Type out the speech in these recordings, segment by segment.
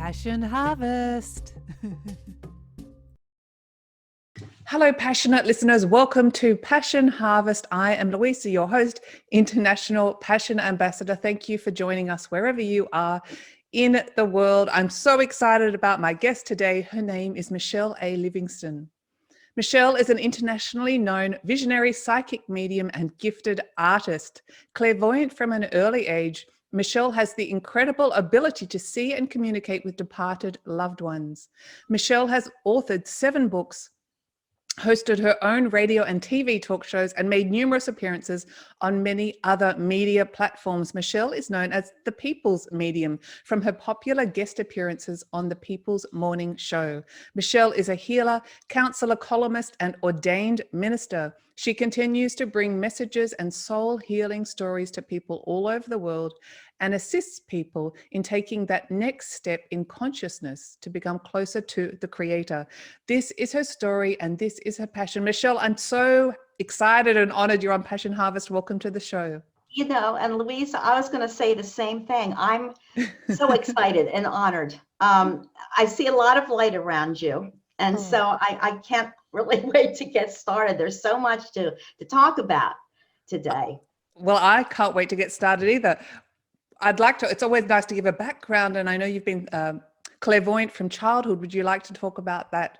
Passion Harvest. Hello, passionate listeners. Welcome to Passion Harvest. I am Louisa, your host, International Passion Ambassador. Thank you for joining us wherever you are in the world. I'm so excited about my guest today. Her name is Michele A. Livingston. Michele is an internationally known visionary psychic medium and gifted artist. Clairvoyant from an early age, Michele has the incredible ability to see and communicate with departed loved ones. Michele has authored 7 books, hosted her own radio and TV talk shows, and made numerous appearances on many other media platforms. Michele is known as the People's Medium from her popular guest appearances on the People's Morning Show. Michele is a healer, counsellor, columnist, and ordained minister. She continues to bring messages and soul healing stories to people all over the world and assists people in taking that next step in consciousness to become closer to the Creator. This is her story and this is her passion. Michele, I'm so excited and honored you're on Passion Harvest. Welcome to the show. You know, and Louisa, I was going to say the same thing. I'm so excited and honored. I see a lot of light around you. And so I can't really wait to get started. There's so much to talk about today. Well, I can't wait to get started either. I'd like to, it's always nice to give a background, and I know you've been clairvoyant from childhood. Would you like to talk about that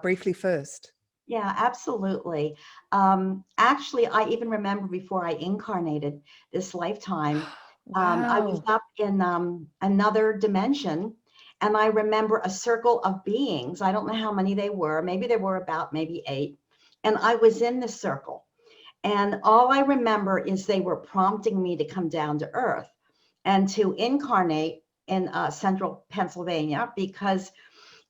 briefly first? Yeah, absolutely. Actually, I even remember before I incarnated this lifetime, Wow. I was up in another dimension, and I remember a circle of beings. I don't know how many they were. Maybe there were about maybe 8. And I was in the circle. And all I remember is they were prompting me to come down to Earth and to incarnate in central Pennsylvania, because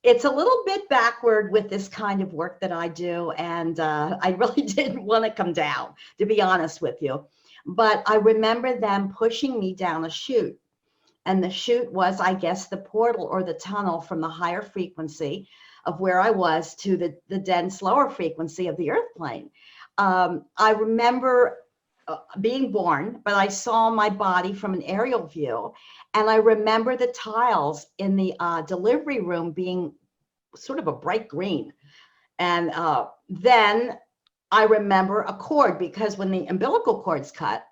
it's a little bit backward with this kind of work that I do. And I really didn't want to come down, to be honest with you. But I remember them pushing me down a chute. And the chute was, I guess, the portal or the tunnel from the higher frequency of where I was to the dense lower frequency of the Earth plane. I remember being born, but I saw my body from an aerial view. And I remember the tiles in the delivery room being sort of a bright green. And then I remember a cord, because when the umbilical cord's cut,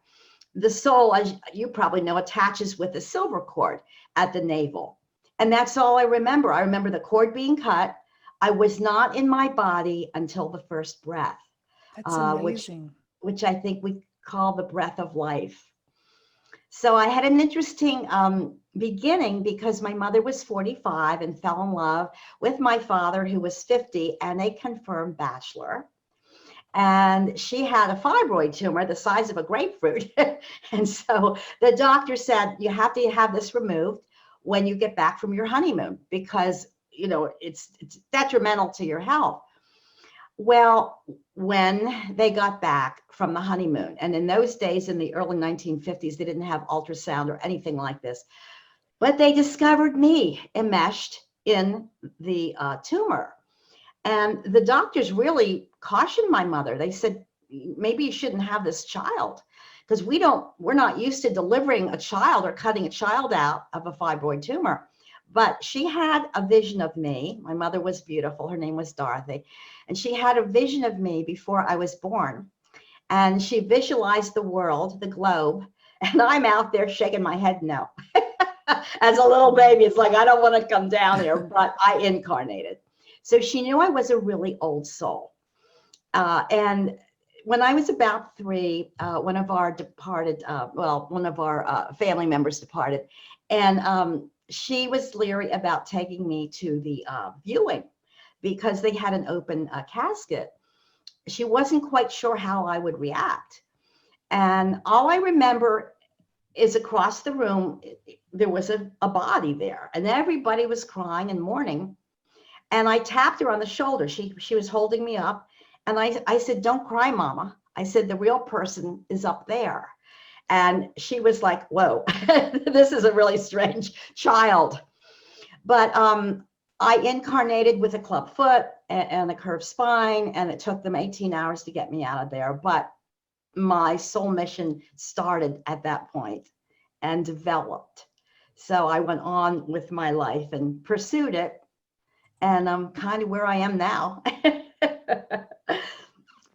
the soul, as you probably know, attaches with a silver cord at the navel. And that's all I remember. I remember the cord being cut. I was not in my body until the first breath. That's amazing. Which I think we call the breath of life. So I had an interesting beginning, because my mother was 45 and fell in love with my father, who was 50 and a confirmed bachelor. And she had a fibroid tumor the size of a grapefruit. And so the doctor said, you have to have this removed when you get back from your honeymoon, because, you know, it's detrimental to your health. Well, when they got back from the honeymoon, and in those days, in the early 1950s, they didn't have ultrasound or anything like this, but they discovered me enmeshed in the tumor. And the doctors really cautioned my mother. They said, maybe you shouldn't have this child, because we're not used to delivering a child or cutting a child out of a fibroid tumor. But she had a vision of me. My mother was beautiful. Her name was Dorothy. And she had a vision of me before I was born. And she visualized the world, the globe. And I'm out there shaking my head no. As a little baby, it's like, I don't want to come down here, but I incarnated. So she knew I was a really old soul. And when I was about 3, one of our family members departed. And she was leery about taking me to the viewing, because they had an open casket. She wasn't quite sure how I would react. And all I remember is across the room, there was a body there, and everybody was crying and mourning. And I tapped her on the shoulder. She was holding me up. And I said, don't cry, Mama. I said, the real person is up there. And she was like, whoa, this is a really strange child. But I incarnated with a club foot and a curved spine, and it took them 18 hours to get me out of there. But my soul mission started at that point and developed. So I went on with my life and pursued it. And I'm kind of where I am now.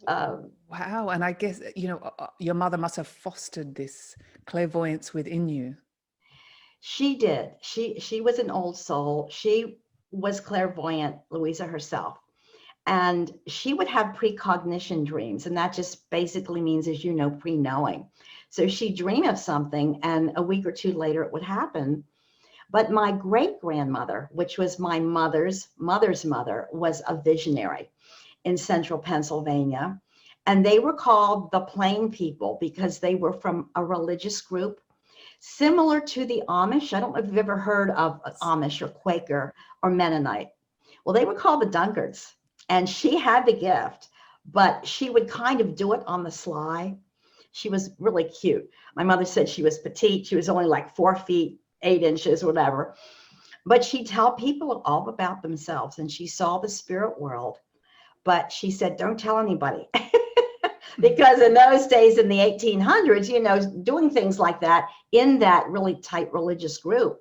Wow. And I guess, your mother must have fostered this clairvoyance within you. She did. She was an old soul. She was clairvoyant, Louisa herself. And she would have precognition dreams. And that just basically means, as you know, pre-knowing. So she'd dream of something and a week or two later it would happen. But my great grandmother, which was my mother's mother, was a visionary in central Pennsylvania. And they were called the Plain People because they were from a religious group similar to the Amish. I don't know if you've ever heard of Amish or Quaker or Mennonite. Well, they were called the Dunkards. And she had the gift, but she would kind of do it on the sly. She was really cute. My mother said she was petite. She was only like 4 feet, 8 inches, whatever. But she'd tell people all about themselves, and she saw the spirit world. But she said, don't tell anybody. Because in those days, in the 1800s, doing things like that in that really tight religious group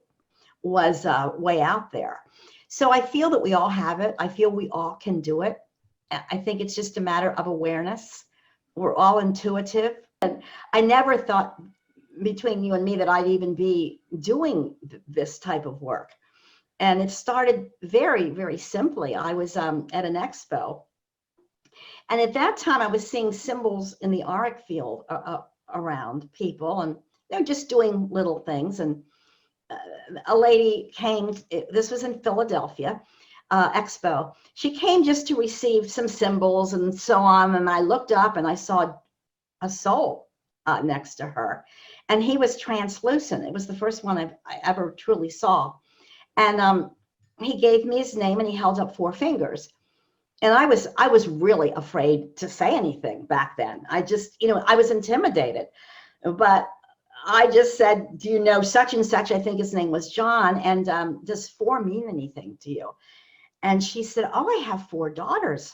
was way out there. So I feel that we all have it. I feel we all can do it. I think it's just a matter of awareness. We're all intuitive. And I never thought between you and me that I'd even be doing this type of work. And it started very, very simply. I was at an expo. And at that time, I was seeing symbols in the auric field around people and just doing little things. And a lady came, this was in Philadelphia, expo. She came just to receive some symbols and so on. And I looked up and I saw a soul next to her. And he was translucent. It was the first one I ever truly saw. And he gave me his name and he held up 4 fingers. And I was really afraid to say anything back then. I just, I was intimidated. But I just said, do you know such and such? I think his name was John. And does 4 mean anything to you? And she said, oh, I have 4 daughters.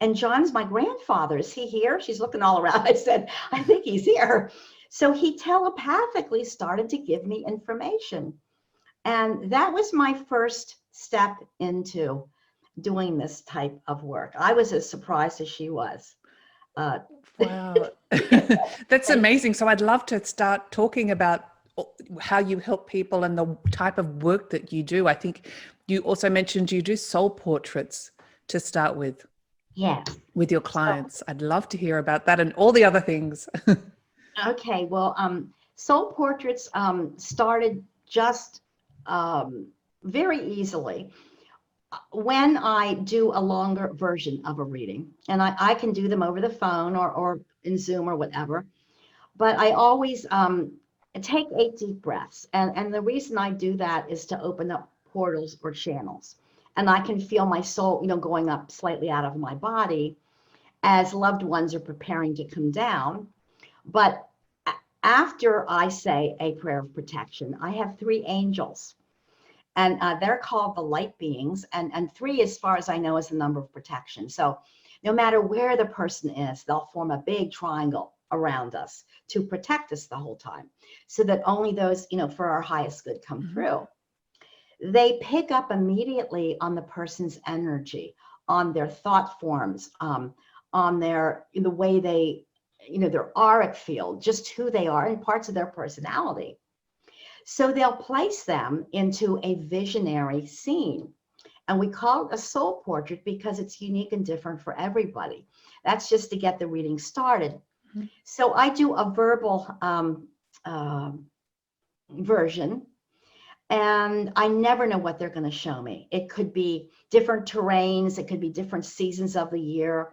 And John's my grandfather. Is he here? She's looking all around. I said, I think he's here. So he telepathically started to give me information. And that was my first step into doing this type of work. I was as surprised as she was. Wow. That's amazing. So I'd love to start talking about how you help people and the type of work that you do. I think you also mentioned you do soul portraits to start with. Yes. With your clients. I'd love to hear about that and all the other things. Okay. Well, soul portraits started just very easily when I do a longer version of a reading, and I can do them over the phone or in Zoom or whatever, but I always take 8 deep breaths. And the reason I do that is to open up portals or channels. And I can feel my soul, going up slightly out of my body as loved ones are preparing to come down. But after I say a prayer of protection, I have 3 angels. And they're called the light beings. And 3, as far as I know, is the number of protection. So no matter where the person is, they'll form a big triangle around us to protect us the whole time, so that only those, for our highest good come through. They pick up immediately on the person's energy, on their thought forms, on the way they, their auric field, just who they are and parts of their personality. So they'll place them into a visionary scene. And we call it a soul portrait because it's unique and different for everybody. That's just to get the reading started. Mm-hmm. So I do a verbal version, and I never know what they're going to show me. It could be different terrains. It could be different seasons of the year.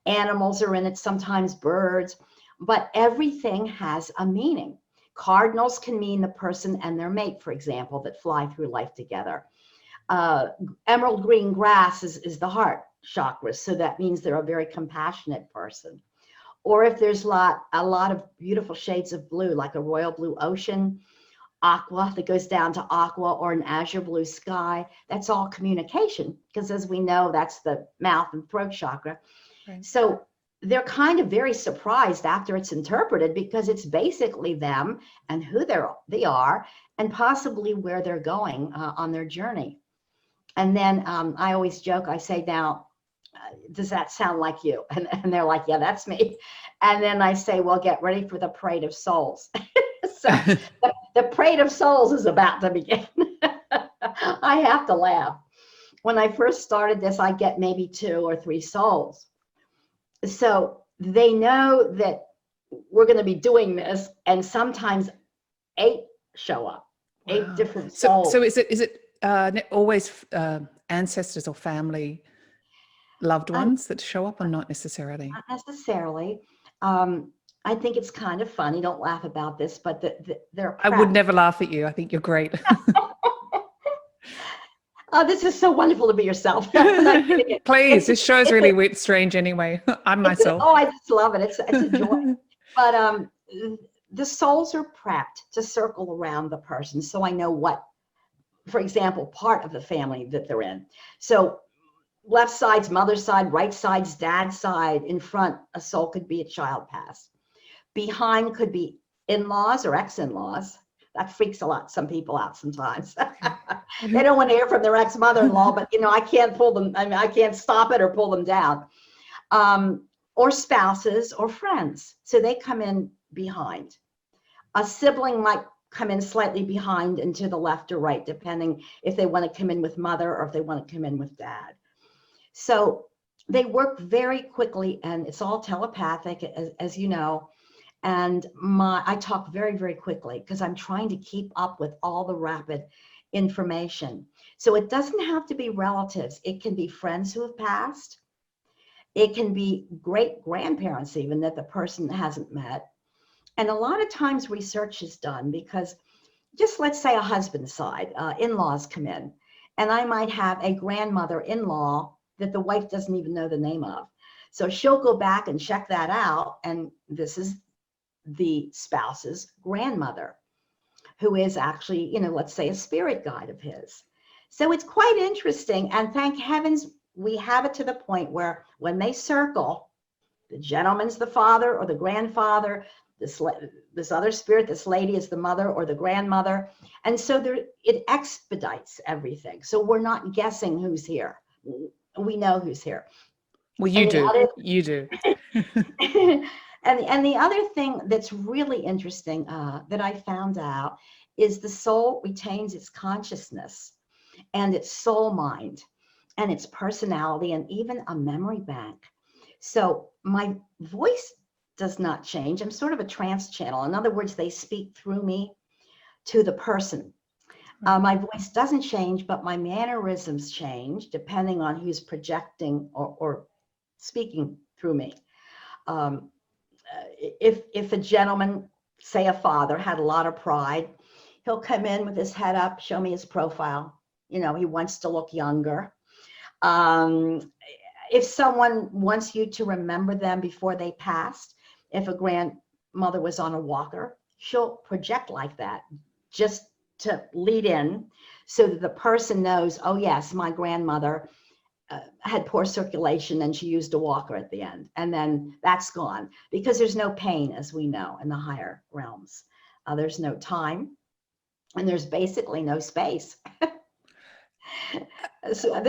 Animals are in it, sometimes birds, but everything has a meaning. Cardinals can mean the person and their mate, for example, that fly through life together. Emerald green grass is the heart chakra, so that means they're a very compassionate person. Or if there's a lot of beautiful shades of blue, like a royal blue ocean, aqua that goes down to aqua, or an azure blue sky, that's all communication, because as we know, that's the mouth and throat chakra. Right. So they're kind of very surprised after it's interpreted, because it's basically them and who they are and possibly where they're going on their journey. And then I always joke, I say, now, does that sound like you? And they're like, yeah, that's me. And then I say, well, get ready for the parade of souls. So the parade of souls is about to begin. I have to laugh. When I first started this, I get maybe 2 or 3 souls. So they know that we're going to be doing this, and sometimes 8 show up, 8 different souls. So is it always ancestors or family, loved ones that show up, or not necessarily? Not necessarily. I think it's kind of funny. Don't laugh about this, but they're. I would never laugh at you. I think you're great. Oh, this is so wonderful to be yourself. Please, this show's really weird, strange anyway. I'm myself. I just love it. It's a joy. But the souls are prepped to circle around the person. So I know what, for example, part of the family that they're in. So left side's mother's side, right side's dad's side. In front, a soul could be a child past. Behind could be in-laws or ex-in-laws. That freaks some people out sometimes. They don't want to hear from their ex-mother-in-law, but I can't pull them. I mean, I can't stop it or pull them down. Or spouses or friends. So they come in behind. A sibling might come in slightly behind and to the left or right, depending if they want to come in with mother or if they want to come in with dad. So they work very quickly, and it's all telepathic, as you know. And I talk very, very quickly because I'm trying to keep up with all the rapid information. So it doesn't have to be relatives. It can be friends who have passed. It can be great grandparents even that the person hasn't met. And a lot of times research is done because, just let's say a husband's side, in-laws come in, and I might have a grandmother-in-law that the wife doesn't even know the name of. So she'll go back and check that out, and this is the spouse's grandmother, who is actually, let's say a spirit guide of his. So it's quite interesting. And thank heavens we have it to the point where when they circle, the gentleman's the father or the grandfather, this other spirit, this lady is the mother or the grandmother. And so it expedites everything. So we're not guessing who's here. We know who's here. Well, you do. And the other thing that's really interesting that I found out is the soul retains its consciousness and its soul mind and its personality and even a memory bank. So my voice does not change. I'm sort of a trance channel. In other words, they speak through me to the person. My voice doesn't change, but my mannerisms change depending on who's projecting or speaking through me. If a gentleman, say a father, had a lot of pride, he'll come in with his head up, show me his profile. He wants to look younger. If someone wants you to remember them before they passed, if a grandmother was on a walker, she'll project like that just to lead in so that the person knows, oh yes, my grandmother had poor circulation and she used a walker at the end, and then that's gone because there's no pain, as we know, in the higher realms. There's no time and there's basically no space. So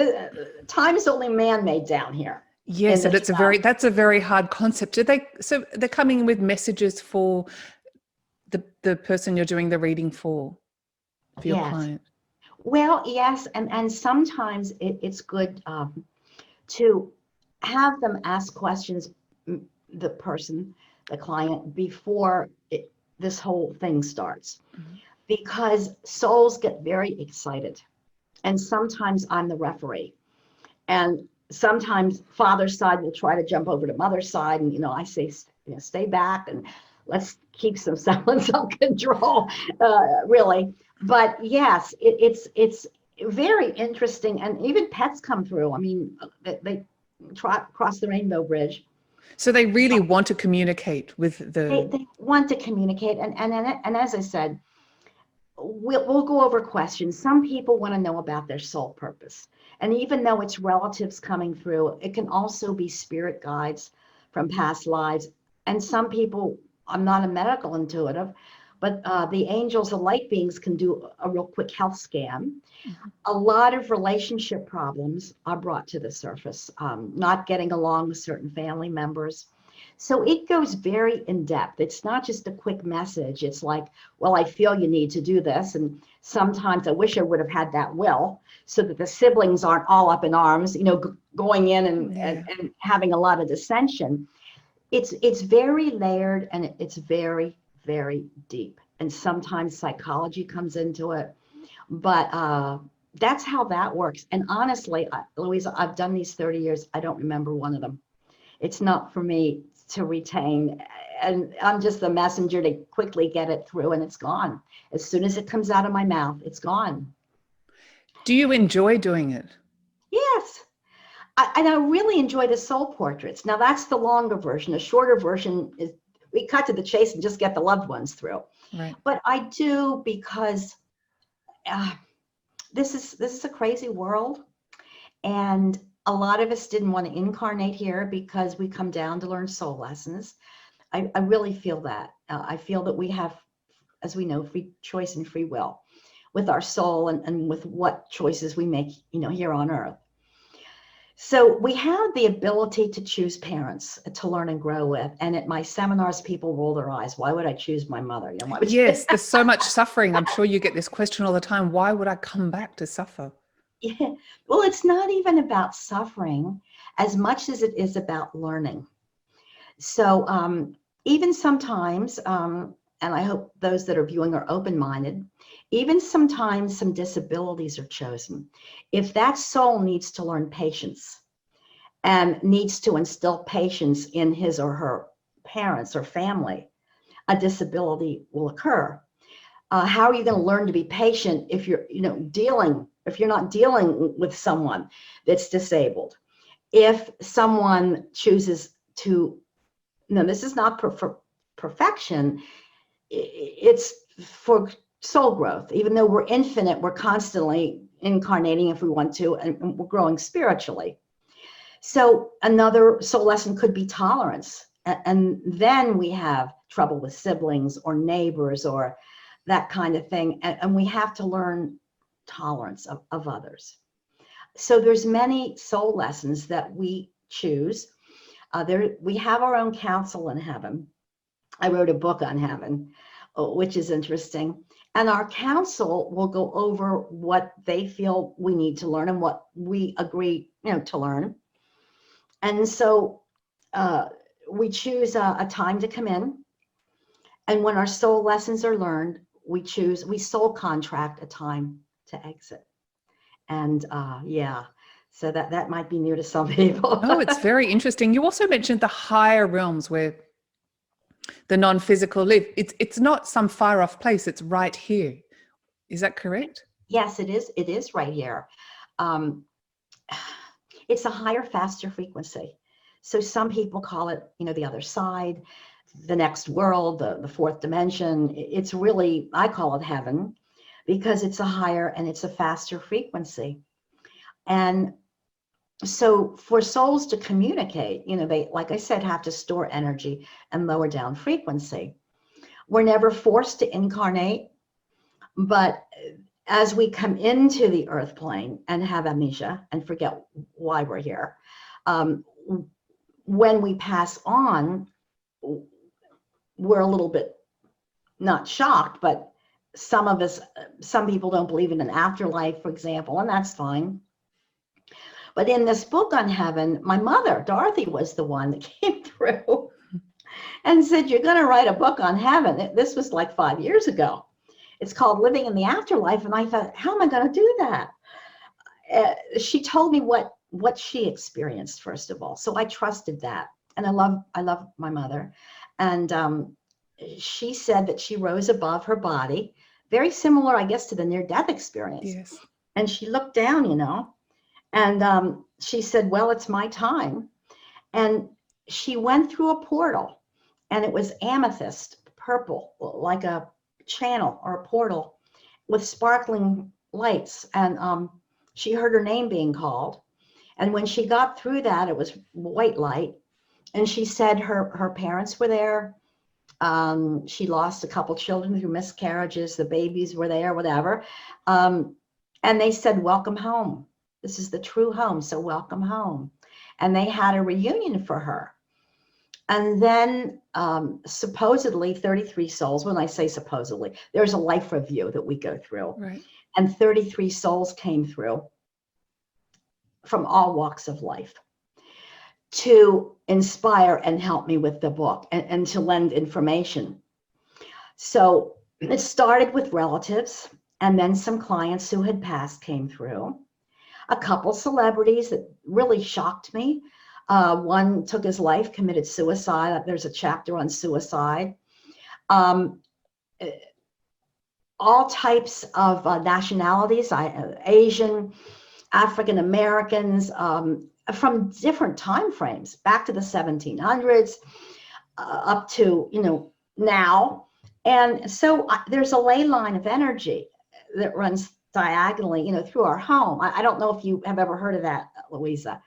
time is only man-made down here. Yes, and that's a very hard concept. So they're coming with messages for the person you're doing the reading for your client. Well, yes, and sometimes it's good to have them ask questions, the person, the client, before this whole thing starts, because souls get very excited, and sometimes I'm the referee, and sometimes father's side will try to jump over to mother's side, and I say, stay back and let's keep some self-control, really. But yes, it's very interesting, and even pets come through. I mean, they cross the rainbow bridge. So they really want to communicate with They want to communicate, and as I said, we'll go over questions. Some people want to know about their soul purpose, and even though it's relatives coming through, it can also be spirit guides from past lives. And some people, I'm not a medical intuitive, but the angels, the light beings, can do a real quick health scan. A lot of relationship problems are brought to the surface, not getting along with certain family members. So it goes very in depth. It's not just a quick message. It's like, well, I feel you need to do this. And sometimes I wish I would have had that will, so that the siblings aren't all up in arms, going in and having a lot of dissension. It's very layered, and it's very, very deep. And sometimes psychology comes into it. But that's how that works. And honestly, Louisa, I've done these 30 years. I don't remember one of them. It's not for me to retain. And I'm just the messenger to quickly get it through, and it's gone. As soon as it comes out of my mouth, it's gone. Do you enjoy doing it? Yes. And I really enjoy the soul portraits. Now, that's the longer version. The shorter version is we cut to the chase and just get the loved ones through. Right. But I do, because this is a crazy world, and a lot of us didn't want to incarnate here because we come down to learn soul lessons. I really feel that. I feel that we have, as we know, free choice and free will with our soul, and with what choices we make, here on earth. So we have the ability to choose parents to learn and grow with. And at my seminars, people roll their eyes. Why would I choose my mother? Yes, there's so much suffering. I'm sure you get this question all the time. Why would I come back to suffer? Yeah. Well, it's not even about suffering as much as it is about learning. So even sometimes, and I hope those that are viewing are open-minded, even sometimes some disabilities are chosen. If that soul needs to learn patience and needs to instill patience in his or her parents or family, a disability will occur. How are you going to learn to be patient if you're, if you're not dealing with someone that's disabled? If someone chooses to, this is not for perfection, it's for soul growth. Even though we're infinite, we're constantly incarnating if we want to, and we're growing spiritually. So another soul lesson could be tolerance. And then we have trouble with siblings or neighbors or that kind of thing. And we have to learn tolerance of others. So there's many soul lessons that we choose. We have our own council in heaven. I wrote a book on heaven, which is interesting. And our council will go over what they feel we need to learn and what we agree, to learn. And so we choose a time to come in. And when our soul lessons are learned, we soul contract a time to exit. And so that might be new to some people. Oh, it's very interesting. You also mentioned the higher realms where the non-physical live. It's not some far off place. It's right here. Is that correct? Yes, it is. It is right here. It's a higher, faster frequency. So some people call it, the other side, the next world, the fourth dimension. It's really, I call it heaven, because it's a higher and it's a faster frequency. And so for souls to communicate, they, like I said, have to store energy and lower down frequency. We're never forced to incarnate, but as we come into the earth plane and have amnesia and forget why we're here, when we pass on, we're a little bit not shocked, but some people don't believe in an afterlife, for example, and that's fine. But in this book on heaven, my mother, Dorothy, was the one that came through and said, you're going to write a book on heaven. This was like 5 years ago. It's called Living in the Afterlife. And I thought, how am I going to do that? She told me what she experienced, first of all. So I trusted that. And I love my mother. And she said that she rose above her body, very similar, I guess, to the near-death experience. Yes. And she looked down, and she said, well, it's my time. And she went through a portal, and it was amethyst, purple, like a channel or a portal with sparkling lights. And she heard her name being called. And when she got through that, it was white light. And she said her parents were there. She lost a couple children through miscarriages. The babies were there, whatever. And they said, welcome home. This is the true home. So welcome home. And they had a reunion for her. And then supposedly 33 souls, when I say supposedly, there's a life review that we go through. Right. And 33 souls came through from all walks of life to inspire and help me with the book and to lend information. So it started with relatives, and then some clients who had passed came through. A couple celebrities that really shocked me. One took his life, committed suicide. There's a chapter on suicide. All types of nationalities, Asian, African Americans, from different time frames, back to the 1700s, up to, now. And so there's a ley line of energy that runs diagonally, through our home. I don't know if you have ever heard of that, Louisa.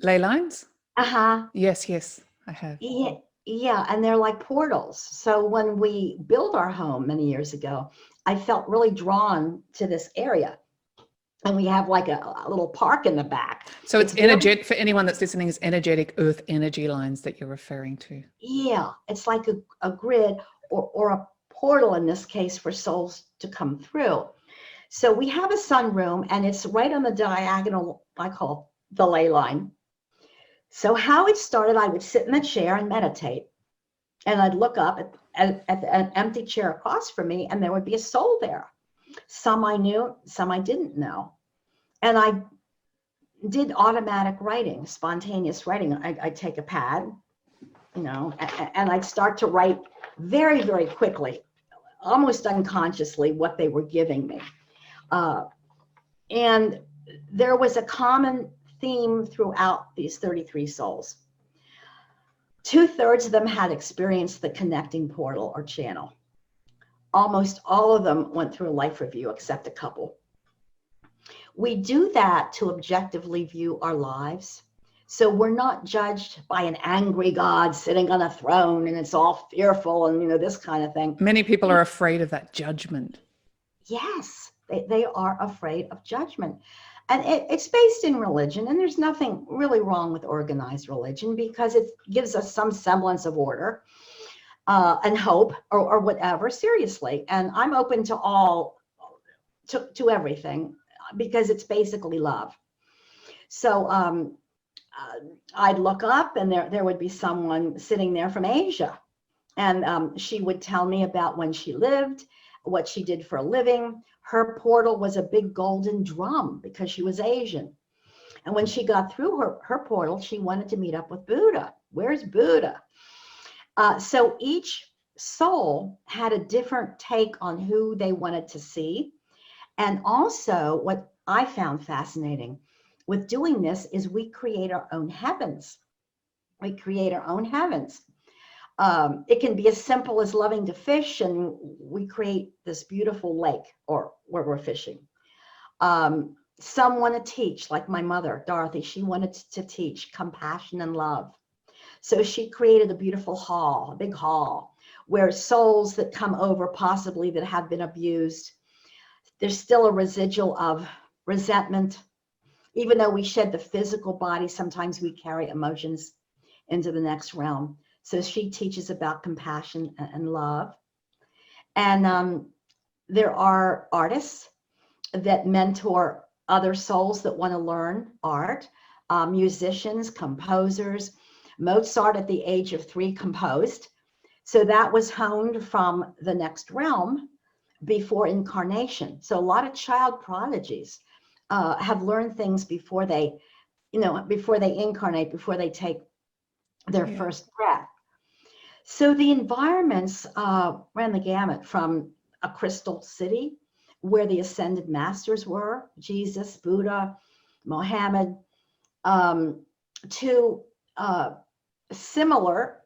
Ley lines? Uh-huh. Yes, I have. Yeah, and they're like portals. So when we built our home many years ago, I felt really drawn to this area. And we have like a little park in the back. So it's energetic, for anyone that's listening, is energetic earth energy lines that you're referring to. Yeah, it's like a grid or a portal in this case for souls to come through. So we have a sunroom, and it's right on the diagonal, I call the ley line. So how it started, I would sit in the chair and meditate, and I'd look up at an empty chair across from me, and there would be a soul there. Some I knew, some I didn't know. And I did automatic writing, spontaneous writing. I'd take a pad, and I'd start to write very, very quickly, almost unconsciously, what they were giving me. And there was a common theme throughout these 33 souls. 2/3 of them had experienced the connecting portal or channel. Almost all of them went through a life review, except a couple. We do that to objectively view our lives. So we're not judged by an angry God sitting on a throne and it's all fearful and, this kind of thing. Many people are afraid of that judgment. Yes, they are afraid of judgment. And it's based in religion, and there's nothing really wrong with organized religion because it gives us some semblance of order and hope or whatever, seriously. And I'm open to to everything because it's basically love. So I'd look up, and there would be someone sitting there from Asia, and she would tell me about when she lived, what she did for a living. Her portal was a big golden drum because she was Asian. And when she got through her portal, she wanted to meet up with Buddha. Where's Buddha? So each soul had a different take on who they wanted to see. And also what I found fascinating with doing this is we create our own heavens. We create our own heavens. It can be as simple as loving to fish, and we create this beautiful lake or where we're fishing. Some want to teach, like my mother, Dorothy. She wanted to teach compassion and love. So she created a beautiful hall, a big hall, where souls that come over, possibly that have been abused, there's still a residual of resentment. Even though we shed the physical body, sometimes we carry emotions into the next realm. So she teaches about compassion and love. And there are artists that mentor other souls that want to learn art, musicians, composers. Mozart at the age of 3 composed. So that was honed from the next realm before incarnation. So a lot of child prodigies have learned things before they, before they incarnate, before they take their first breath. So the environments ran the gamut from a crystal city where the ascended masters were, Jesus, Buddha, Mohammed, to similar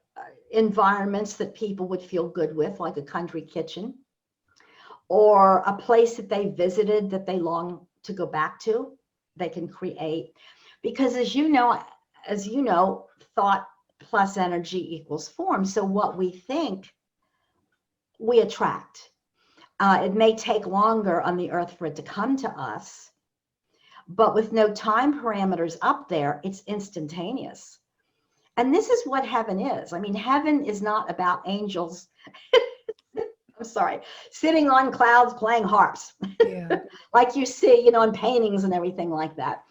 environments that people would feel good with, like a country kitchen, or a place that they visited that they long to go back to. They can create, because as you know, thought plus energy equals form. So what we think, we attract. It may take longer on the earth for it to come to us, but with no time parameters up there, it's instantaneous. And this is what heaven is. I mean, heaven is not about angels, I'm sorry, sitting on clouds playing harps, Yeah. like you see, you know, in paintings and everything like that.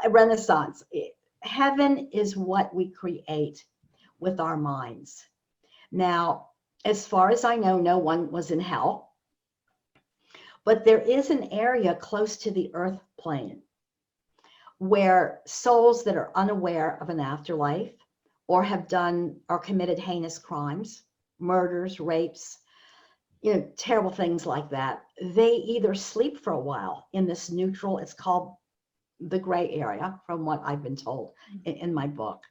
Renaissance. Heaven is what we create with our minds. Now, as far as I know, no one was in hell, but there is an area close to the earth plane where souls that are unaware of an afterlife or have done or committed heinous crimes, murders, rapes, you know, terrible things like that, they either sleep for a while in this neutral, it's called the gray area, from what I've been told in my book.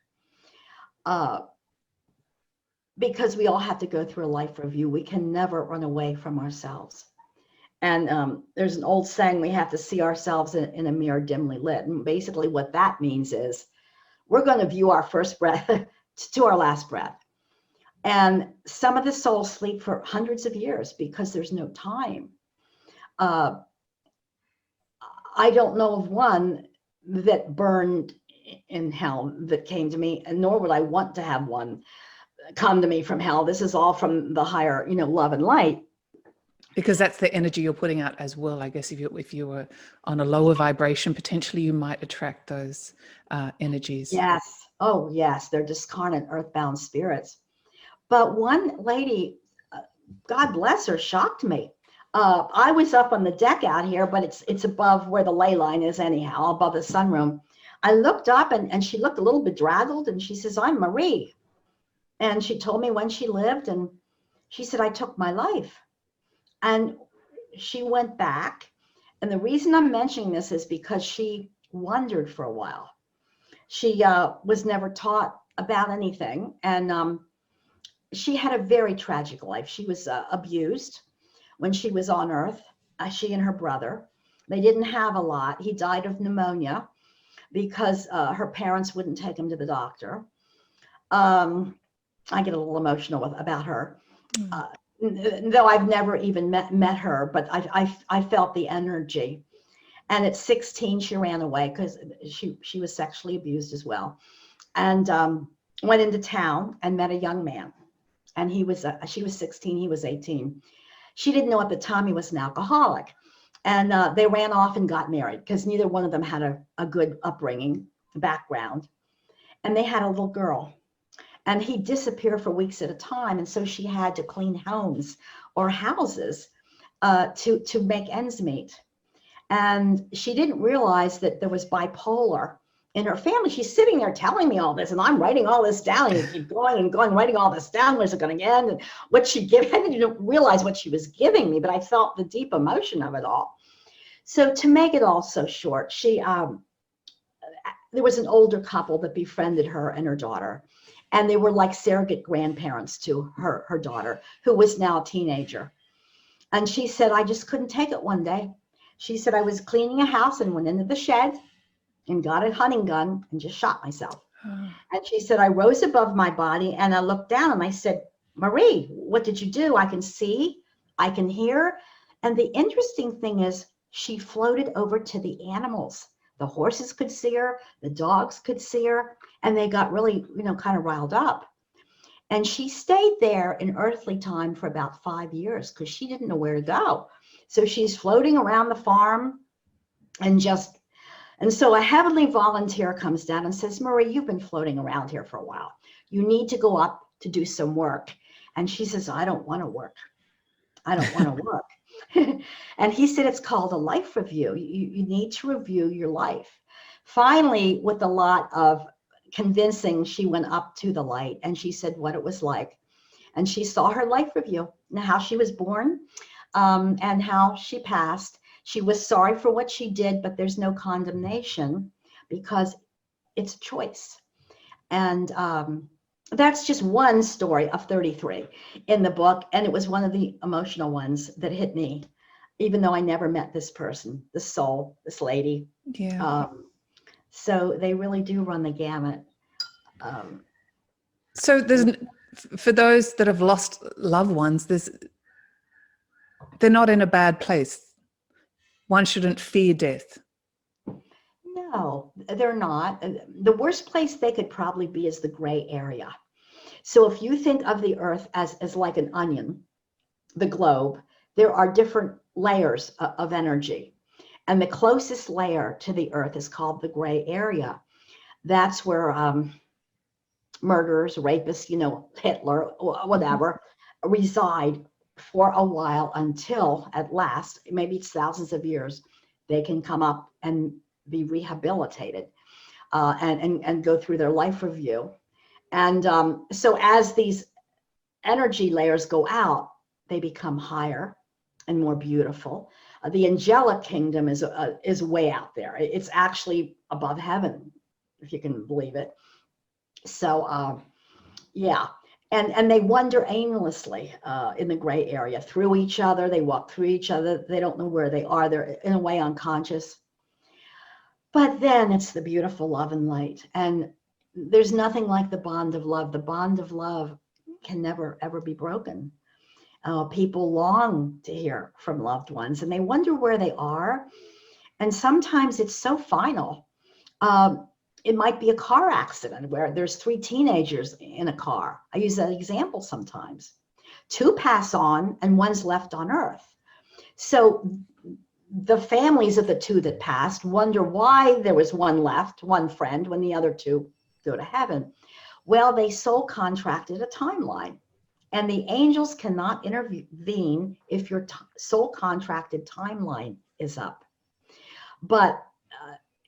Because we all have to go through a life review. We can never run away from ourselves. And there's an old saying, we have to see ourselves in a mirror dimly lit. And basically what that means is we're going to view our first breath to our last breath. And some of the souls sleep for hundreds of years because there's no time. I don't know of one that burned in hell that came to me, and nor would I want to have one come to me from hell. This is all from the higher, you know, love and light. Because that's the energy you're putting out as well. I guess if you were on a lower vibration, potentially you might attract those energies. Yes. Oh, yes. They're discarnate, earthbound spirits. But one lady, God bless her, shocked me. I was up on the deck out here, but it's above where the ley line is anyhow, above the sunroom. I looked up and she looked a little bedraggled, and she says, "I'm Marie." And she told me when she lived, and she said, "I took my life." And she went back. And the reason I'm mentioning this is because she wondered for a while. She was never taught about anything. And she had a very tragic life. She was abused when she was on earth, she and her brother. They didn't have a lot. He died of pneumonia because her parents wouldn't take him to the doctor. I get a little emotional about her. Though I've never even met her, but I felt the energy. And at 16, she ran away because she was sexually abused as well, and went into town and met a young man. And she was 16, he was 18. She didn't know at the time he was an alcoholic. And they ran off and got married because neither one of them had a good upbringing background. And they had a little girl. And he'd disappear for weeks at a time. And so she had to clean homes or houses to make ends meet. And she didn't realize that there was bipolar in her family. She's sitting there telling me all this, and I'm writing all this down, and keep going and going, writing all this down. Where's it going to end? And what she gave, I didn't realize what she was giving me, but I felt the deep emotion of it all. So to make it all so short, there was an older couple that befriended her and her daughter. And they were like surrogate grandparents to her daughter, who was now a teenager. And she said, "I just couldn't take it one day." She said, "I was cleaning a house and went into the shed and got a hunting gun and just shot myself." And she said, "I rose above my body and I looked down and I said, 'Marie, what did you do? I can see, I can hear.'" And the interesting thing is she floated over to the animals. The horses could see her, the dogs could see her, and they got really, kind of riled up. And she stayed there in earthly time for about 5 years because she didn't know where to go. So she's floating around the farm and so a heavenly volunteer comes down and says, "Marie, you've been floating around here for a while. You need to go up to do some work." And she says, "I don't want to work. I don't want to work." And he said, "It's called a life review. You need to review your life." Finally, with a lot of convincing, she went up to the light and she said what it was like. And she saw her life review and how she was born and how she passed. She was sorry for what she did, but there's no condemnation because it's a choice. And that's just one story of 33 in the book. And it was one of the emotional ones that hit me, even though I never met this person, this soul, this lady. Yeah. So they really do run the gamut. So for those that have lost loved ones, they're not in a bad place. One shouldn't fear death. No, they're not. The worst place they could probably be is the gray area. So if you think of the earth as like an onion, the globe, there are different layers of energy. And the closest layer to the earth is called the gray area. That's where murderers, rapists, Hitler, whatever, reside for a while until at last, maybe it's thousands of years, they can come up and be rehabilitated and go through their life review. And so as these energy layers go out, they become higher and more beautiful. The angelic kingdom is way out there. It's actually above heaven, if you can believe it. So yeah, and they wander aimlessly in the gray area through each other. They walk through each other. They don't know where they are. They're in a way unconscious. But then it's the beautiful love and light. And there's nothing like the bond of love. The bond of love can never, ever be broken. People long to hear from loved ones and they wonder where they are. And sometimes it's so final. It might be a car accident where there's 3 teenagers in a car. I use that example sometimes. 2 pass on and 1's left on earth. So the families of the 2 that passed wonder why there was 1 left, 1 friend, when the other 2 go to heaven. Well, they soul contracted a timeline. And the angels cannot intervene if your soul contracted timeline is up. But,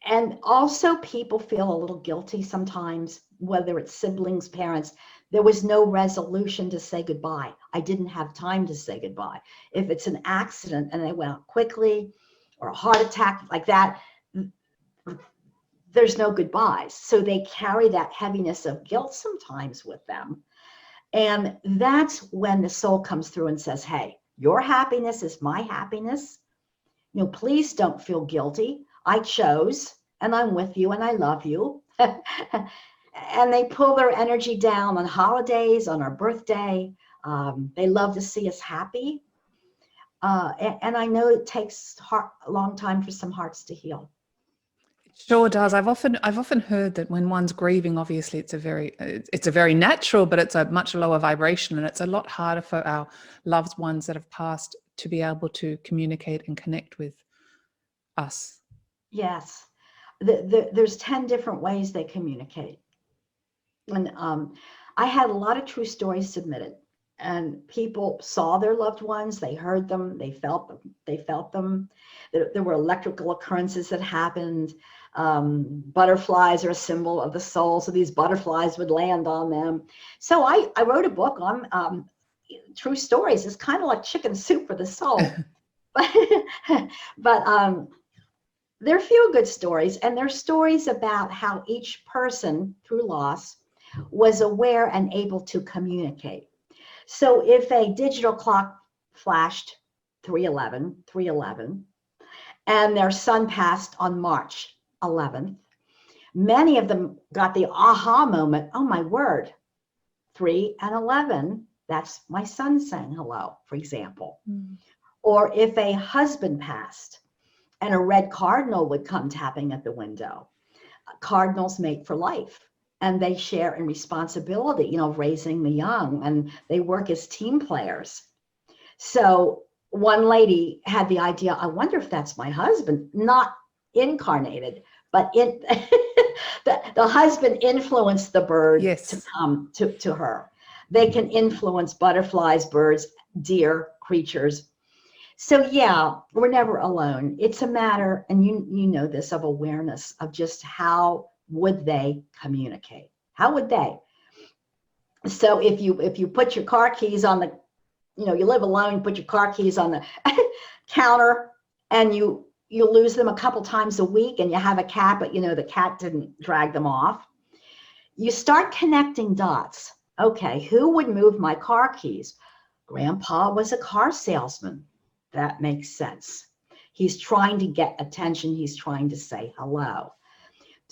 and also people feel a little guilty sometimes, whether it's siblings, parents. There was no resolution to say goodbye. I didn't have time to say goodbye. If it's an accident and they went out quickly, or a heart attack like that, there's no goodbyes. So they carry that heaviness of guilt sometimes with them. And that's when the soul comes through and says, hey, your happiness is my happiness. Please don't feel guilty. I chose, and I'm with you, and I love you. And they pull their energy down on holidays, on our birthday. They love to see us happy. And I know it takes a long time for some hearts to heal. Sure does. I've often heard that when one's grieving, obviously it's a very natural, but it's a much lower vibration, and it's a lot harder for our loved ones that have passed to be able to communicate and connect with us. Yes, there's 10 different ways they communicate, and I had a lot of true stories submitted, and people saw their loved ones, they heard them, they felt them. There were electrical occurrences that happened. Butterflies are a symbol of the soul, so these butterflies would land on them. So I wrote a book on true stories. It's kind of like chicken soup for the soul. but they're feel-good stories, and they're stories about how each person through loss was aware and able to communicate. So if a digital clock flashed 311, and their son passed on March 11th, many of them got the aha moment. Oh my word, 3 and 11, that's my son saying hello, for example. Or if a husband passed and a red cardinal would come tapping at the window, cardinals mate for life, and they share in responsibility, of raising the young, and they work as team players. So one lady had the idea, I wonder if that's my husband, not incarnated, but the husband influenced the bird to come to her. They can influence butterflies, birds, deer, creatures. So yeah, we're never alone. It's a matter, and you know this, of awareness of just how would they communicate? How would they? So if you put your car keys on the, you live alone, put your car keys on the counter, and you lose them a couple times a week, and you have a cat, but the cat didn't drag them off. You start connecting dots. Okay, who would move my car keys? Grandpa was a car salesman. That makes sense. He's trying to get attention. He's trying to say hello.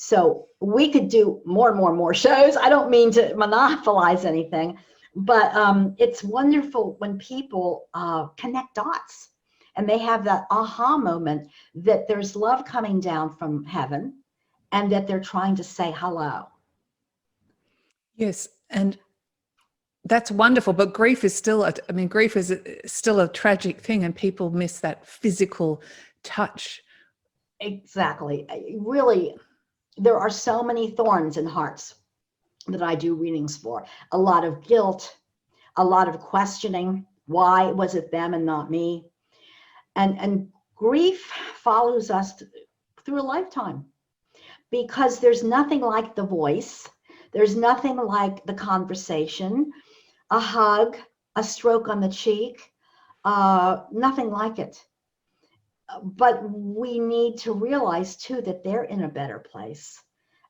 So we could do more and more and more shows. I don't mean to monopolize anything, but it's wonderful when people connect dots and they have that aha moment that there's love coming down from heaven and that they're trying to say hello. Yes, and that's wonderful. But grief is still, grief is still a tragic thing, and people miss that physical touch. Exactly. Really, there are so many thorns in hearts that I do readings for. A lot of guilt, a lot of questioning. Why was it them and not me? And grief follows us through a lifetime, because there's nothing like the voice. There's nothing like the conversation, a hug, a stroke on the cheek, nothing like it. But we need to realize too that they're in a better place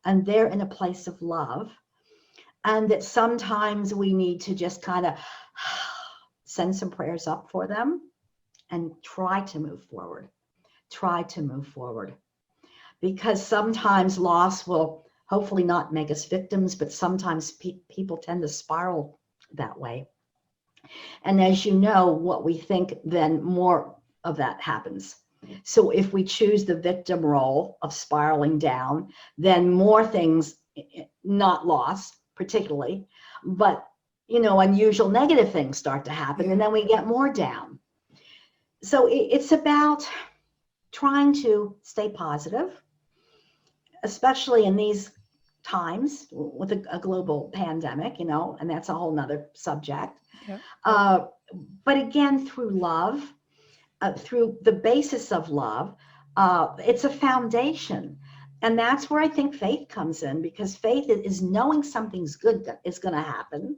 and they're in a place of love. And that sometimes we need to just kind of send some prayers up for them and try to move forward. Try to move forward. Because sometimes loss will hopefully not make us victims, but sometimes people tend to spiral that way. And as you know, what we think, then more of that happens. So if we choose the victim role of spiraling down, then more things, not loss particularly, but unusual negative things start to happen, and then we get more down. So it's about trying to stay positive, especially in these times with a global pandemic, and that's a whole nother subject. Yeah. But again, through love, through the basis of love, it's a foundation. And that's where I think faith comes in, because faith is knowing something's good that is going to happen.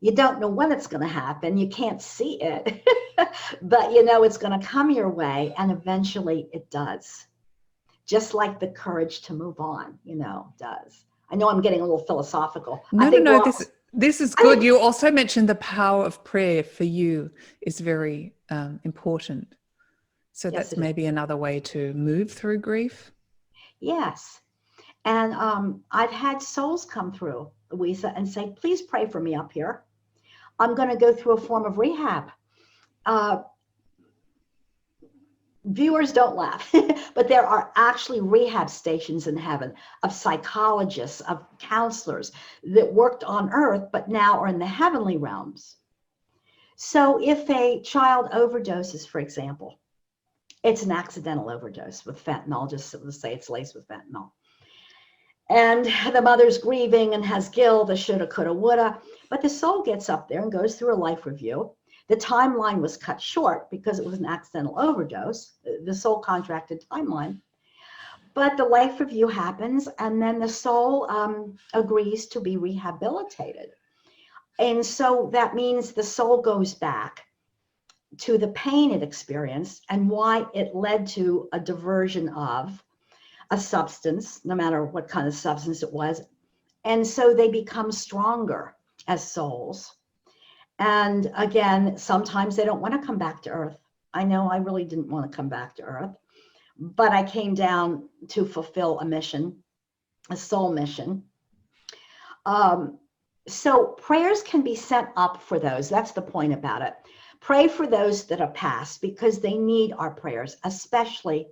You don't know when it's going to happen. You can't see it, but it's going to come your way, and eventually it does. Just like the courage to move on, does. I know I'm getting a little philosophical. No. This is good. You also mentioned the power of prayer for you is very important. So yes, that's maybe another way to move through grief. Yes. And I've had souls come through, Louisa, and say, please pray for me up here. I'm going to go through a form of rehab. Viewers don't laugh, but there are actually rehab stations in heaven of psychologists, of counselors that worked on earth, but now are in the heavenly realms. So if a child overdoses, for example, it's an accidental overdose with fentanyl, just let's say it's laced with fentanyl. And the mother's grieving and has guilt, the shoulda, coulda, woulda, but the soul gets up there and goes through a life review. The timeline was cut short because it was an accidental overdose, the soul contracted timeline. But the life review happens, and then the soul agrees to be rehabilitated. And so that means the soul goes back to the pain it experienced and why it led to a diversion of a substance, no matter what kind of substance it was. And so they become stronger as souls. And again, sometimes they don't want to come back to earth. I know I really didn't want to come back to earth, but I came down to fulfill a mission, a soul mission. So prayers can be sent up for those. That's the point about it. Pray for those that are passed, because they need our prayers, especially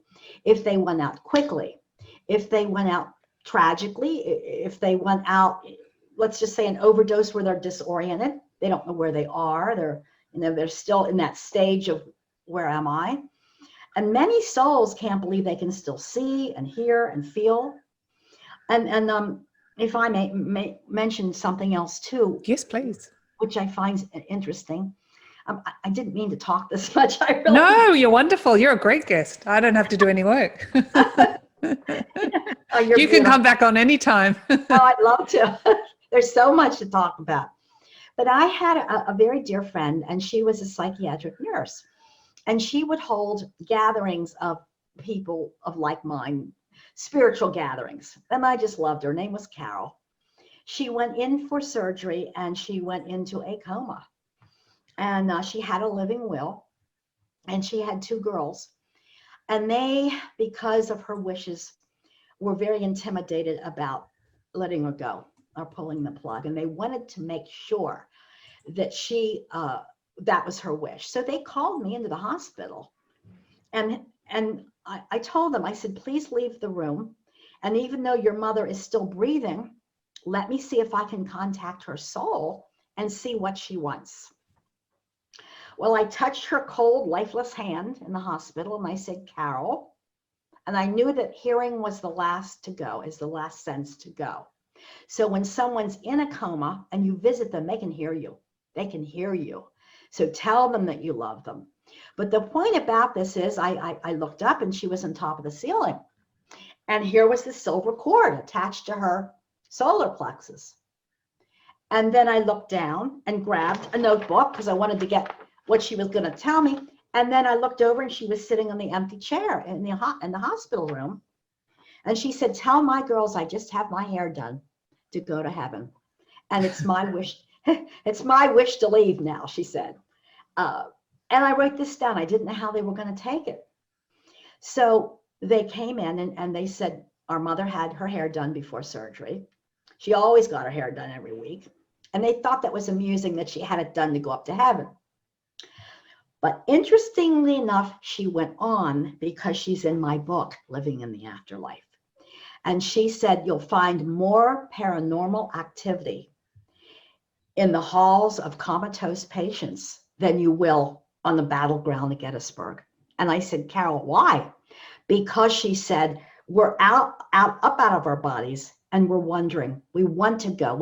if they went out quickly, if they went out tragically, if they went out, let's just say an overdose where they're disoriented. They don't know where they are. They're still in that stage of where am I? And many souls can't believe they can still see and hear and feel. And if I may mention something else too. Yes, please. Which I find interesting. I didn't mean to talk this much. No, you're wonderful. You're a great guest. I don't have to do any work. You can come back on anytime. Oh, I'd love to. There's so much to talk about. But I had a very dear friend, and she was a psychiatric nurse. And she would hold gatherings of people of like mind, spiritual gatherings. And I just loved her. Her name was Carol. She went in for surgery, and she went into a coma. And she had a living will, and she had 2 girls. And they, because of her wishes, were very intimidated about letting her go or pulling the plug. And they wanted to make sure that that was her wish. So they called me into the hospital. And I told them, I said, please leave the room. And even though your mother is still breathing, let me see if I can contact her soul and see what she wants. Well, I touched her cold, lifeless hand in the hospital, and I said, Carol. And I knew that hearing was the last to go, is the last sense to go. So when someone's in a coma and you visit them, they can hear you. They can hear you. So tell them that you love them. But the point about this is I looked up and she was on top of the ceiling. And here was the silver cord attached to her solar plexus. And then I looked down and grabbed a notebook because I wanted to get what she was going to tell me. And then I looked over and she was sitting on the empty chair in the hospital room. And she said, tell my girls I just have my hair done to go to heaven. And it's my wish. It's my wish to leave now, she said. And I wrote this down. I didn't know how they were going to take it. So they came in and they said, our mother had her hair done before surgery. She always got her hair done every week. And they thought that was amusing that she had it done to go up to heaven. But interestingly enough, she went on because she's in my book, Living in the Afterlife. And she said, you'll find more paranormal activity in the halls of comatose patients than you will on the battleground at Gettysburg. And I said, Carol, why? Because she said, we're up out of our bodies and we're wondering, we want to go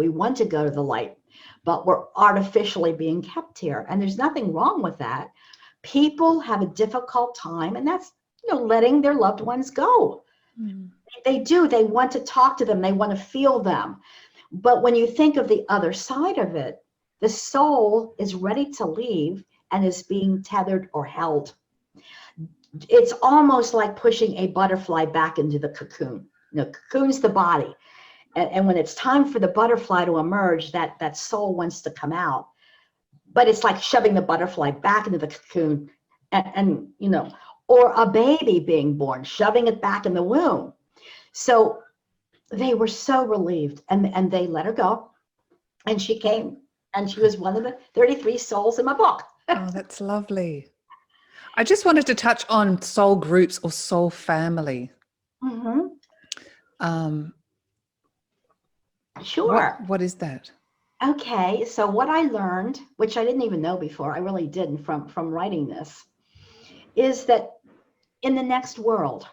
to the light, but we're artificially being kept here. And there's nothing wrong with that. People have a difficult time, and that's, letting their loved ones go. Mm. They do. They want to talk to them. They want to feel them. But when you think of the other side of it, the soul is ready to leave and is being tethered or held. It's almost like pushing a butterfly back into the cocoon. Cocoon's the body. And when it's time for the butterfly to emerge, that soul wants to come out. But it's like shoving the butterfly back into the cocoon and or a baby being born, shoving it back in the womb. So they were so relieved and they let her go. And she came and she was one of the 33 souls in my book. Oh, that's lovely. I just wanted to touch on soul groups or soul family. Mm-hmm. Sure. What is that? Okay, so what I learned, which I didn't even know before, I really didn't from writing this, is that in the next world,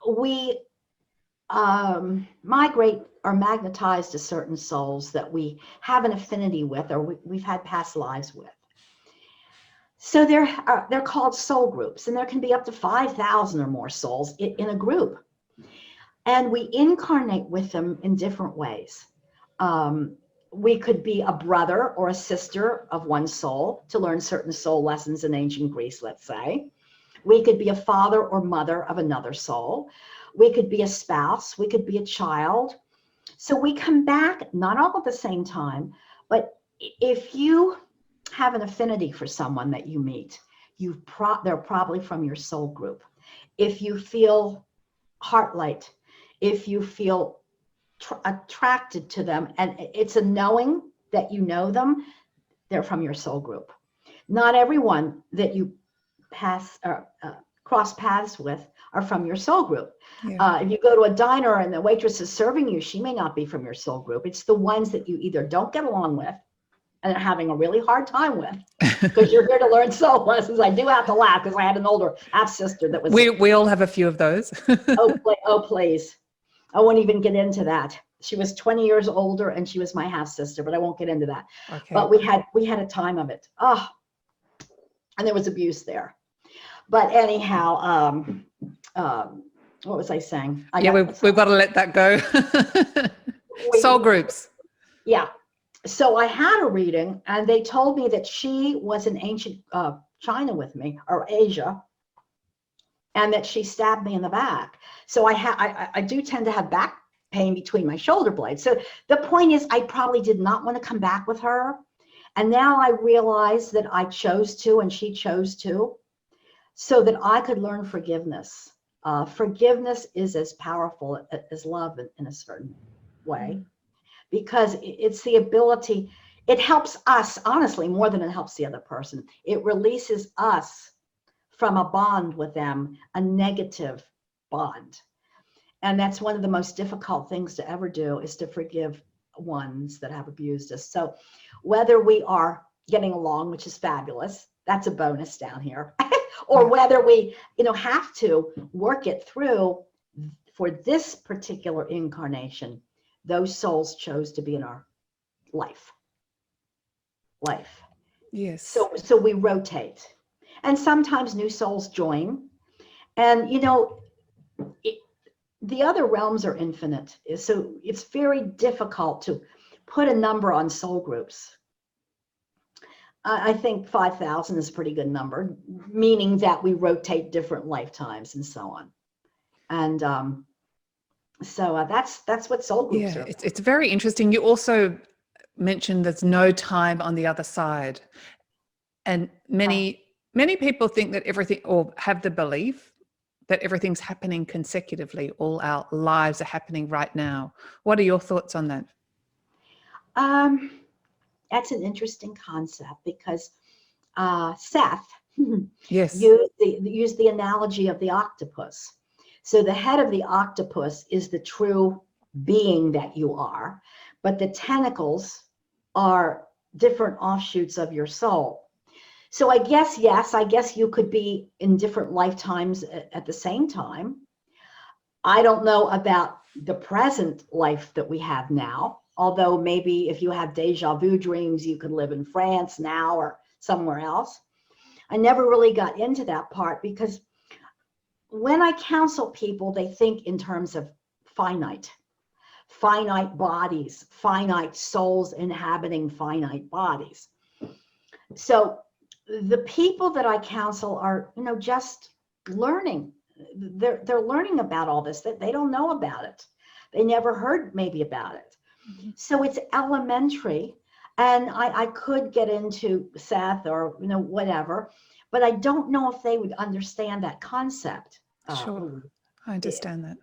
we migrate or magnetize to certain souls that we have an affinity with or we've had past lives with. So they're called soul groups, and there can be up to 5,000 or more souls in a group. And we incarnate with them in different ways. We could be a brother or a sister of one soul to learn certain soul lessons in ancient Greece, let's say. We could be a father or mother of another soul. We could be a spouse. We could be a child. So we come back, not all at the same time, but if you have an affinity for someone that you meet, they're probably from your soul group. If you feel heart light, if you feel attracted to them, and it's a knowing that you know them, they're from your soul group. Not everyone that you cross paths with are from your soul group. Yeah. If you go to a diner and the waitress is serving you, she may not be from your soul group. It's the ones that you either don't get along with and are having a really hard time with, because you're here to learn soul lessons. I do have to laugh because I had an older half sister that was. We all have a few of those. Oh, please. I won't even get into that. She was 20 years older and she was my half sister, but I won't get into that. Okay. But we had a time of it. Oh, and there was abuse there. But anyhow, what was I saying? We've got to let that go. Soul groups. Yeah. So I had a reading and they told me that she was in ancient China with me, or Asia, and that she stabbed me in the back. So I do tend to have back pain between my shoulder blades. So the point is, I probably did not want to come back with her. And now I realize that I chose to and she chose to, so that I could learn forgiveness Forgiveness is as powerful as love in a certain way, because it's the ability, it helps us, honestly, more than it helps the other person. It releases us from a bond with them, a negative bond. And that's one of the most difficult things to ever do, is to forgive ones that have abused us. So whether we are getting along, which is fabulous, that's a bonus down here, or whether we, have to work it through for this particular incarnation, those souls chose to be in our life. Yes. So we rotate, and sometimes new souls join, and the other realms are infinite. So it's very difficult to put a number on soul groups. I think 5,000 is a pretty good number, meaning that we rotate different lifetimes and so on. And so that's what soul groups are. It's very interesting. You also mentioned there's no time on the other side, and many people think that everything, or have the belief that everything's happening consecutively. All our lives are happening right now. What are your thoughts on that? That's an interesting concept, because Seth Yes. used the analogy of the octopus. So the head of the octopus is the true being that you are, but the tentacles are different offshoots of your soul. So I guess, yes, I guess you could be in different lifetimes at the same time. I don't know about the present life that we have now, although maybe if you have deja vu dreams, you could live in France now or somewhere else. I never really got into that part, because when I counsel people, they think in terms of finite bodies, finite souls inhabiting finite bodies. So the people that I counsel are, just learning. They're learning about all this, that they don't know about it. They never heard maybe about it. So it's elementary, and I could get into Seth or whatever, but I don't know if they would understand that concept. Sure, I understand that.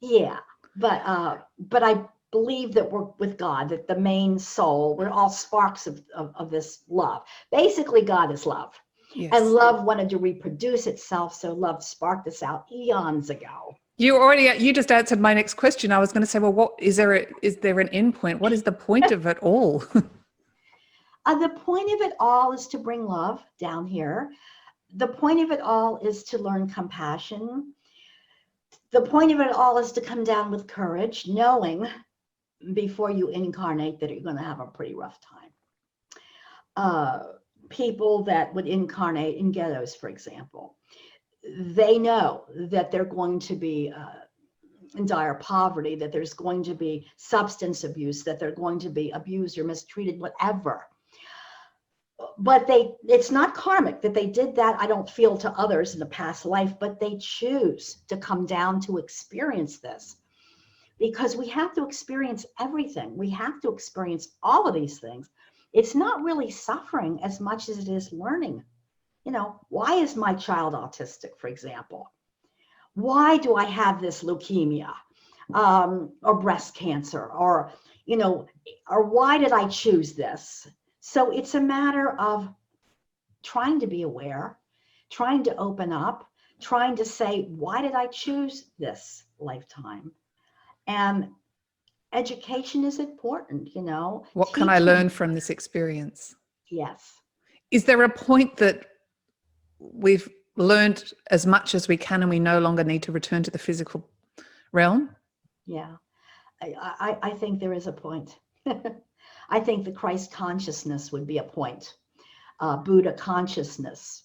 Yeah, but I believe that we're with God, that the main soul, we're all sparks of this love. Basically, God is love. Yes. And love wanted to reproduce itself, so love sparked this out eons ago. You just answered my next question. I was going to say, well, what is there an end point? What is the point of it all? The point of it all is to bring love down here. The point of it all is to learn compassion. The point of it all is to come down with courage, knowing before you incarnate that you're going to have a pretty rough time. People that would incarnate in ghettos, for example, they know that they're going to be in dire poverty, that there's going to be substance abuse, that they're going to be abused or mistreated, whatever. But it's not karmic that they did that, I don't feel, to others in a past life, but they choose to come down to experience this, because we have to experience everything. We have to experience all of these things. It's not really suffering as much as it is learning. Why is my child autistic, for example? Why do I have this leukemia or breast cancer, or why did I choose this? So it's a matter of trying to be aware, trying to open up, trying to say, why did I choose this lifetime? And education is important, What can I learn from this experience? Yes. Is there a point that we've learned as much as we can and we no longer need to return to the physical realm? Yeah, I think there is a point. I think the Christ consciousness would be a point. Buddha consciousness,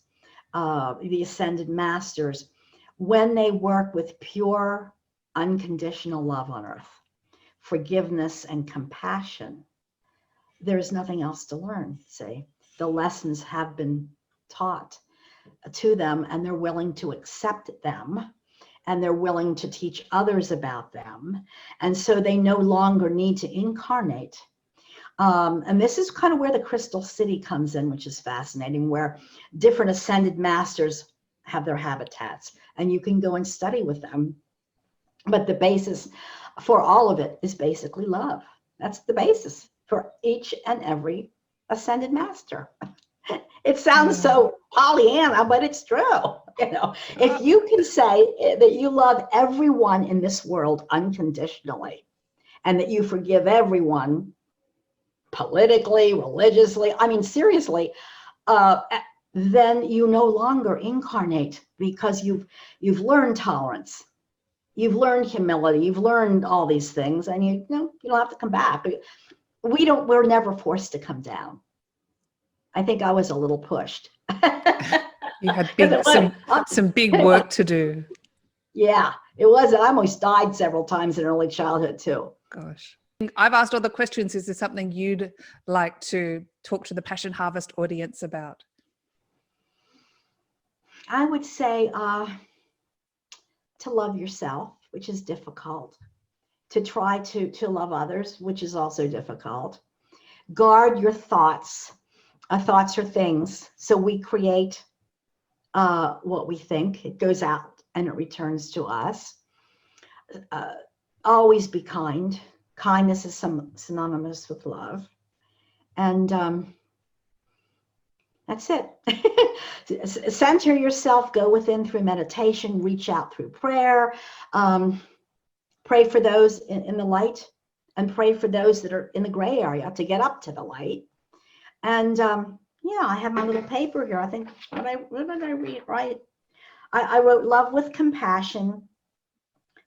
the ascended masters, when they work with pure, unconditional love on earth, forgiveness and compassion, there's nothing else to learn. See, the lessons have been taught to them, and they're willing to accept them, and they're willing to teach others about them. And so they no longer need to incarnate. And this is kind of where the crystal city comes in, which is fascinating, where different ascended masters have their habitats, and you can go and study with them. But the basis for all of it is basically love. That's the basis for each and every ascended master. It sounds so Pollyanna, but it's true. You know, if you can say that you love everyone in this world unconditionally, and that you forgive everyone politically, religiously, I mean, seriously, then you no longer incarnate, because you've learned tolerance, you've learned humility, you've learned all these things, and you don't have to come back. We're never forced to come down. I think I was a little pushed. You had some big work to do. Yeah, it was. I almost died several times in early childhood too. Gosh. I've asked all the questions. Is there something you'd like to talk to the Passion Harvest audience about? I would say to love yourself, which is difficult. To try to love others, which is also difficult. Guard your thoughts. Thoughts are things. So we create what we think. It goes out and it returns to us. Always be kind. Kindness is synonymous with love. And that's it. Center yourself, go within through meditation, reach out through prayer. Pray for those in the light, and pray for those that are in the gray area to get up to the light. And yeah, I have my little paper here. I think, what did I read right? I wrote, love with compassion,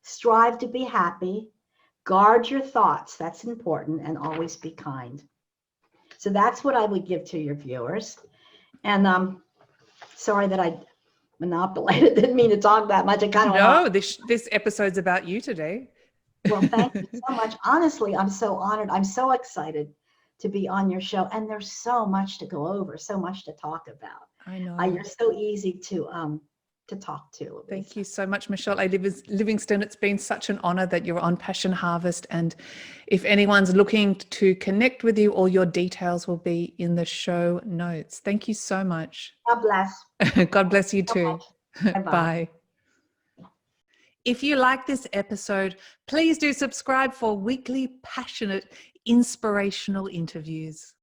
strive to be happy, guard your thoughts, that's important, and always be kind. So that's what I would give to your viewers. And sorry that I monopolized it. Didn't mean to talk that much. No, this episode's about you today. Well, thank you so much. Honestly, I'm so honored. I'm so excited to be on your show. And there's so much to go over, so much to talk about. I know. You're so easy to talk to. Louisa. Thank you so much, Michele A. Livingston. It's been such an honor that you're on Passion Harvest. And if anyone's looking to connect with you, all your details will be in the show notes. Thank you so much. God bless. God bless you too. Bye. If you like this episode, please do subscribe for weekly passionate, inspirational interviews.